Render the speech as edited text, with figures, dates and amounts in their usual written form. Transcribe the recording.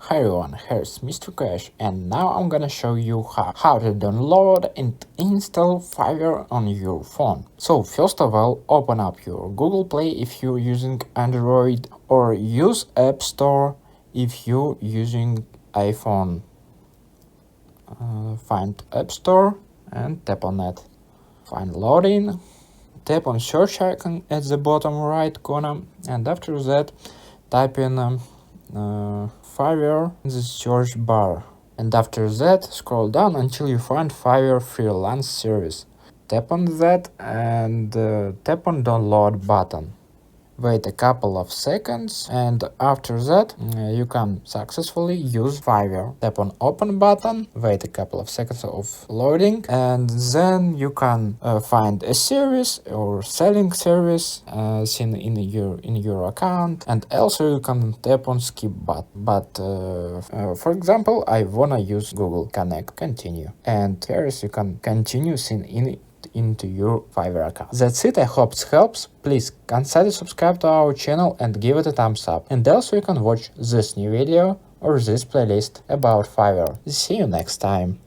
Hi everyone, here's Mr. Cash, and now I'm gonna show you how to download and install Fiverr on your phone. So first of all, open up your Google Play if you're using Android, or use App Store if you're using iPhone. Find App Store and tap on it. Find login, tap on search icon at the bottom right corner, and after that type in Fiverr in the search bar, and after that scroll down until you find Fiverr freelance service. Tap on that and tap on download button. Wait a couple of seconds, and after that you can successfully use Fiverr. Tap on open button, wait a couple of seconds of loading, and then you can find a service or selling service seen in your account, and also you can tap on skip button. But for example, I wanna use Google Connect, continue, and here you can continue seen into your Fiverr account. That's it, I hope it helps. Please consider subscribe to our channel and give it a thumbs up. And also you can watch this new video or this playlist about Fiverr. See you next time.